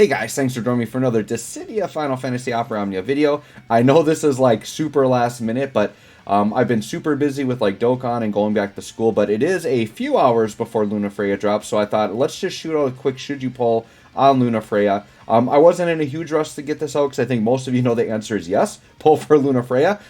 Hey guys, thanks for joining me for another Dissidia Final Fantasy Opera Omnia video. I know this is like super last minute, but I've been super busy with like DOKKAN and going back to school, but it is a few hours before Lunafreya drops, so I thought let's just shoot out a quick should you poll on Lunafreya. I wasn't in a huge rush to get this out because I think most of you know the answer is yes, poll for Lunafreya.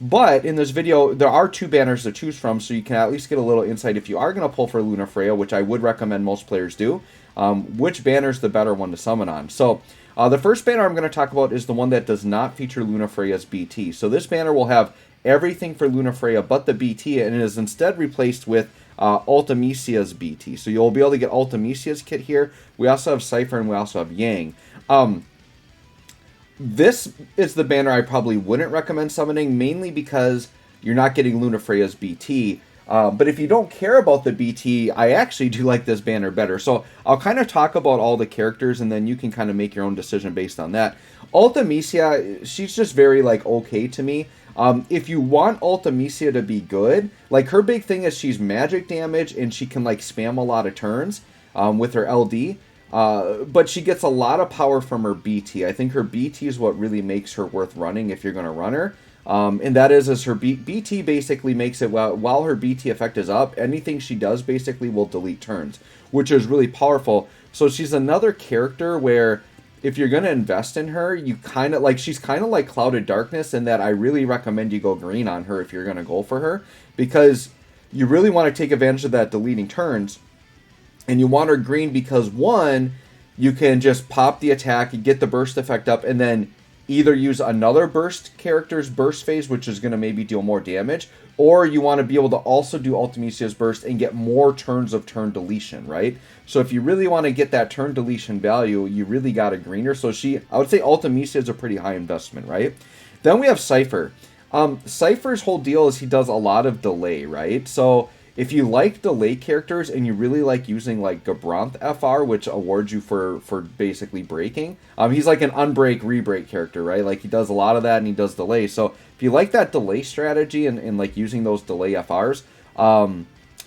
But in this video, there are two banners to choose from, so you can at least get a little insight if you are going to pull for Lunafreya, which I would recommend most players do. Which banner is the better one to summon on. So the first banner I'm going to talk about is the one that does not feature Lunafreya's BT. So this banner will have everything for Lunafreya but the BT, and it is instead replaced with Ultimecia's BT. So you'll be able to get Ultimecia's kit here. We also have Cypher and we also have Yang. This is the banner I probably wouldn't recommend summoning, mainly because you're not getting Lunafreya's BT. But if you don't care about the BT, I actually do like this banner better. So I'll kind of talk about all the characters, and then you can kind of make your own decision based on that. Ultimecia, she's just very, like, okay to me. If you want Ultimecia to be good, like, her big thing is she's magic damage, and she can, like, spam a lot of turns with her LD. But she gets a lot of power from her BT. I think her BT is what really makes her worth running if you're going to run her. And that is her BT basically makes it, while her BT effect is up, anything she does basically will delete turns, which is really powerful. So she's another character where if you're going to invest in her, you kind of like, she's kind of like Clouded Darkness in that I really recommend you go green on her if you're going to go for her, because you really want to take advantage of that deleting turns. And you want her green because, one, you can just pop the attack, get the burst effect up, and then either use another burst character's burst phase, which is going to maybe deal more damage, or you want to be able to also do Ultimecia's burst and get more turns of turn deletion, right? So if you really want to get that turn deletion value, you really got a greener. So I would say Ultimecia is a pretty high investment, right? Then we have Cypher. Cypher's whole deal is he does a lot of delay, right? So if you like delay characters and you really like using like Gabranth FR, which awards you for basically breaking, he's like an unbreak, rebreak character, right? Like he does a lot of that and he does delay. So if you like that delay strategy and like using those delay FRs,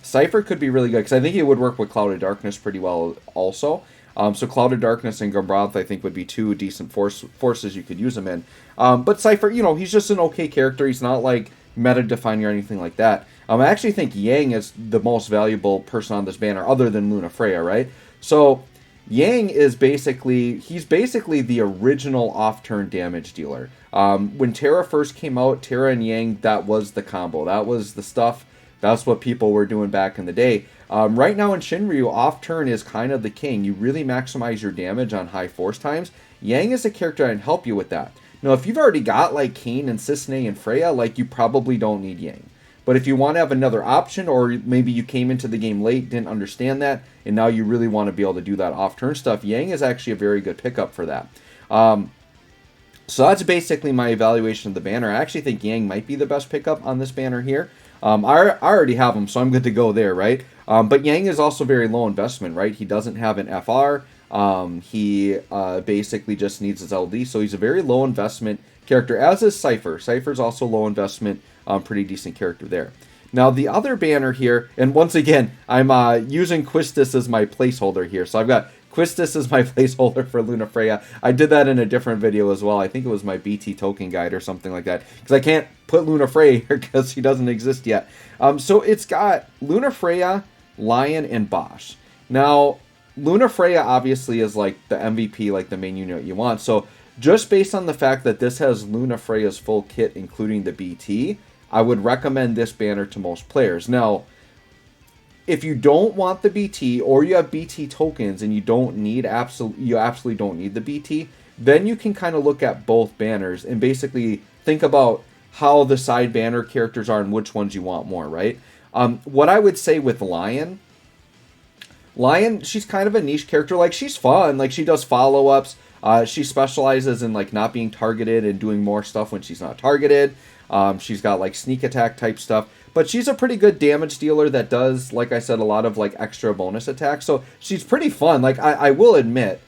Cypher could be really good because I think it would work with Clouded Darkness pretty well also. So Clouded Darkness and Gabranth I think would be two decent forces you could use him in. But Cypher, you know, he's just an okay character. He's not like meta defining or anything like that. I actually think Yang is the most valuable person on this banner other than Lunafreya, right? So Yang is basically the original off-turn damage dealer. When Terra first came out, Terra and Yang, that was the combo. That was the stuff. That's what people were doing back in the day. Right now in Shinryu, off-turn is kind of the king. You really maximize your damage on high force times. Yang is a character that can help you with that. Now, if you've already got like Kain and Cissnei and Freya, like you probably don't need Yang. But if you want to have another option, or maybe you came into the game late, didn't understand that, and now you really want to be able to do that off-turn stuff, Yang is actually a very good pickup for that. So that's basically my evaluation of the banner. I actually think Yang might be the best pickup on this banner here. I already have him, so I'm good to go there, right? But Yang is also very low investment, right? He doesn't have an FR. He basically just needs his LD, so he's a very low investment character, as is Cypher. Cypher's also low investment, pretty decent character there. Now the other banner here, and once again, I'm using Quistis as my placeholder here. So I've got Quistis as my placeholder for Lunafreya. I did that in a different video as well. I think it was my BT token guide or something like that, because I can't put Lunafreya here because she doesn't exist yet. So it's got Lunafreya, Lion, and Bosch. Now Lunafreya obviously is like the MVP, like the main unit you want. So just based on the fact that this has Lunafreya's full kit, including the BT, I would recommend this banner to most players. Now, if you don't want the BT, or you have BT tokens and you absolutely don't need the BT, then you can kind of look at both banners and basically think about how the side banner characters are and which ones you want more, right? What I would say with Lion, she's kind of a niche character. Like, she's fun. Like, she does follow-ups. She specializes in like not being targeted and doing more stuff when she's not targeted. She's got like sneak attack type stuff, but she's a pretty good damage dealer that does, like I said, a lot of like extra bonus attacks. So she's pretty fun. Like I will admit,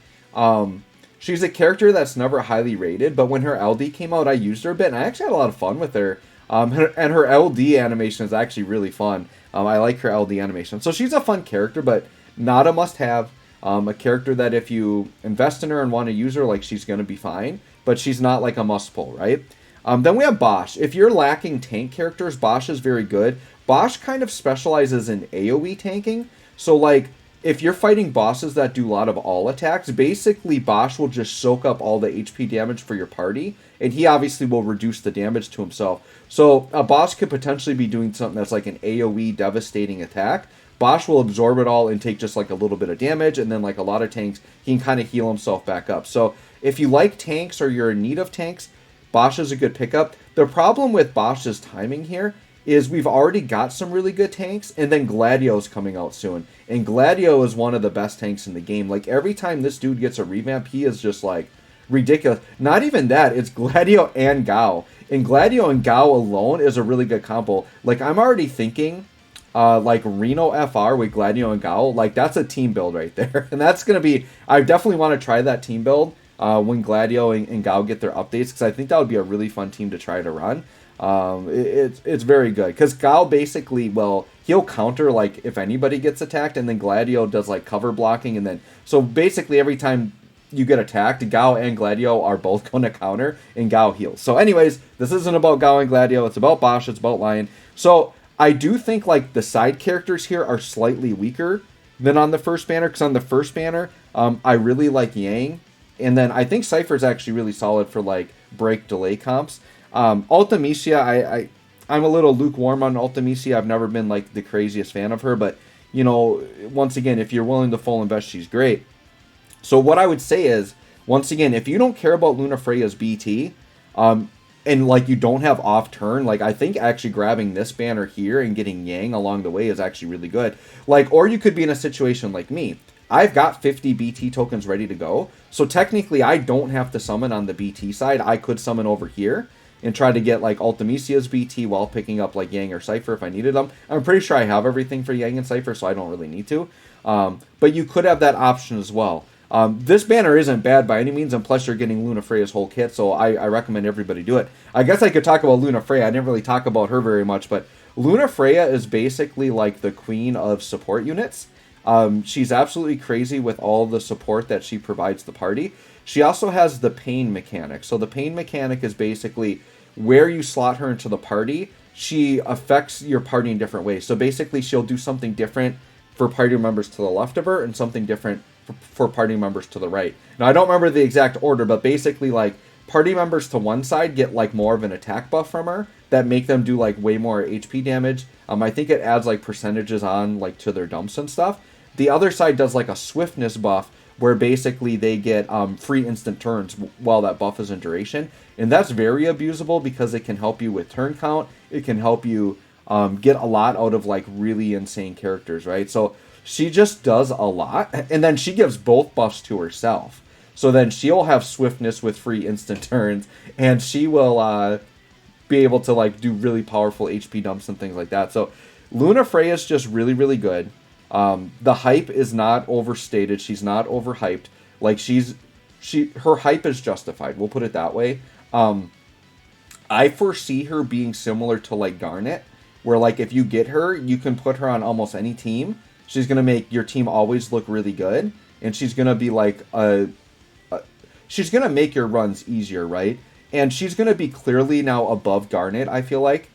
she's a character that's never highly rated, but when her LD came out, I used her a bit and I actually had a lot of fun with her. And her LD animation is actually really fun. I like her LD animation. So she's a fun character, but not a must-have. A character that if you invest in her and want to use her, like she's going to be fine, but she's not like a must pull, right? Then we have Bosch. If you're lacking tank characters, Bosch is very good. Bosch kind of specializes in AoE tanking. So like if you're fighting bosses that do a lot of all attacks, basically Bosch will just soak up all the HP damage for your party, and he obviously will reduce the damage to himself. So a boss could potentially be doing something that's like an AoE devastating attack. Bosch will absorb it all and take just like a little bit of damage, and then like a lot of tanks, he can kind of heal himself back up. So if you like tanks or you're in need of tanks, Bosch is a good pickup. The problem with Bosch's timing here is we've already got some really good tanks, and then Gladio's coming out soon. And Gladio is one of the best tanks in the game. Like, every time this dude gets a revamp, he is just, like, ridiculous. Not even that, it's Gladio and Gao. And Gladio and Gao alone is a really good combo. Like, I'm already thinking, like, Reno FR with Gladio and Gao, like, that's a team build right there. And that's going to be, I definitely want to try that team build when Gladio and Gao get their updates, because I think that would be a really fun team to try to run. It's very good, because Gao basically, well, he'll counter like if anybody gets attacked, and then Gladio does like cover blocking, and then so basically every time you get attacked, Gao and Gladio are both going to counter, and Gao heals. So anyways, this isn't about Gao and Gladio, it's about Bosch, it's about Lion. So I do think like the side characters here are slightly weaker than on the first banner, because on the first banner I really like Yang, and then I think Cypher's actually really solid for like break delay comps. Ultimecia, I'm a little lukewarm on Ultimecia. I've never been like the craziest fan of her, but you know, once again, if you're willing to full invest, she's great. So what I would say is, once again, if you don't care about Lunafreya's BT, and like you don't have off turn, like I think actually grabbing this banner here and getting Yang along the way is actually really good. Like, or you could be in a situation like me. I've got 50 BT tokens ready to go, so technically I don't have to summon on the BT side. I could summon over here and try to get like Ultimecia's BT while picking up like Yang or Cypher if I needed them. I'm pretty sure I have everything for Yang and Cypher, so I don't really need to. But you could have that option as well. This banner isn't bad by any means, and plus you're getting Lunafreya's whole kit, so I recommend everybody do it. I guess I could talk about Lunafreya. I didn't really talk about her very much, but Lunafreya is basically like the queen of support units. She's absolutely crazy with all the support that she provides the party. She also has the pain mechanic. So the pain mechanic is basically where you slot her into the party, she affects your party in different ways. So basically she'll do something different for party members to the left of her and something different for party members to the right. Now I don't remember the exact order, but basically like party members to one side get like more of an attack buff from her that make them do like way more HP damage. I think it adds like percentages on like to their dumps and stuff. The other side does like a swiftness buff where basically they get free instant turns while that buff is in duration. And that's very abusable because it can help you with turn count. It can help you get a lot out of like really insane characters, right? So she just does a lot. And then she gives both buffs to herself. So then she'll have swiftness with free instant turns. And she will be able to like do really powerful HP dumps and things like that. So Lunafreya is just really, really good. The hype is not overstated. She's not overhyped. Like her hype is justified. We'll put it that way. I foresee her being similar to like Garnet, where like if you get her, you can put her on almost any team. She's gonna make your team always look really good, and she's gonna be like she's gonna make your runs easier, right? And she's gonna be clearly now above Garnet, I feel like.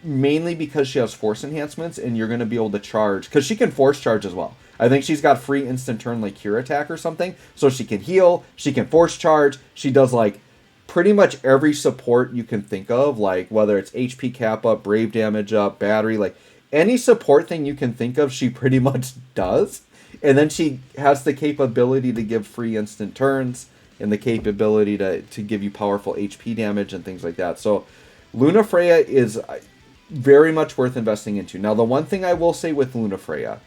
Mainly because she has force enhancements, and you're going to be able to charge, because she can force charge as well. I think she's got free instant turn like Cure Attack or something, so she can heal, she can force charge, she does like pretty much every support you can think of, like whether it's HP cap up, brave damage up, battery, like any support thing you can think of, she pretty much does. And then she has the capability to give free instant turns, and the capability to give you powerful HP damage and things like that. So Lunafreya is very much worth investing into. Now, the one thing I will say with Lunafreya,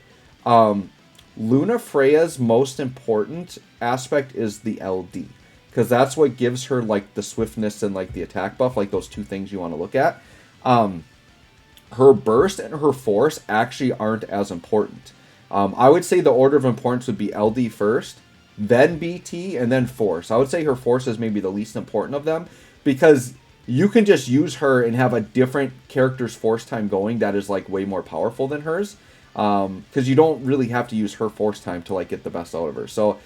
Lunafreya's most important aspect is the LD, because that's what gives her like the swiftness and like the attack buff, like those two things you want to look at. Her burst and her force actually aren't as important. I would say the order of importance would be LD first, then BT, and then force. I would say her force is maybe the least important of them, because you can just use her and have a different character's force time going that is like way more powerful than hers. because you don't really have to use her force time to like get the best out of her. So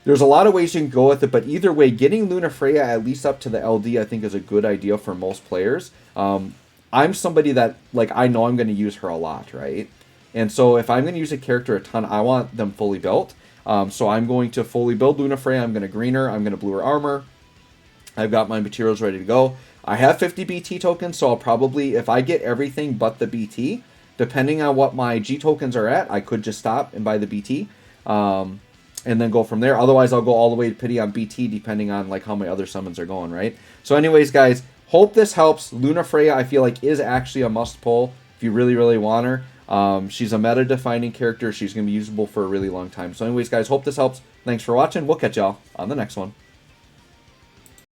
there's a lot of ways you can go with it, but either way, getting Lunafreya at least up to the LD I think is a good idea for most players. I'm somebody that, like, I know I'm going to use her a lot, right? And so if I'm going to use a character a ton, I want them fully built. So I'm going to fully build Lunafreya. I'm going to green her. I'm going to blue her armor. I've got my materials ready to go. I have 50 BT tokens, so I'll probably, if I get everything but the BT, depending on what my G tokens are at, I could just stop and buy the BT. And then go from there. Otherwise, I'll go all the way to pity on BT, depending on like how my other summons are going, right? So anyways, guys, hope this helps. Lunafreya, I feel like, is actually a must-pull if you really, really want her. She's a meta-defining character. She's going to be usable for a really long time. So anyways, guys, hope this helps. Thanks for watching. We'll catch y'all on the next one.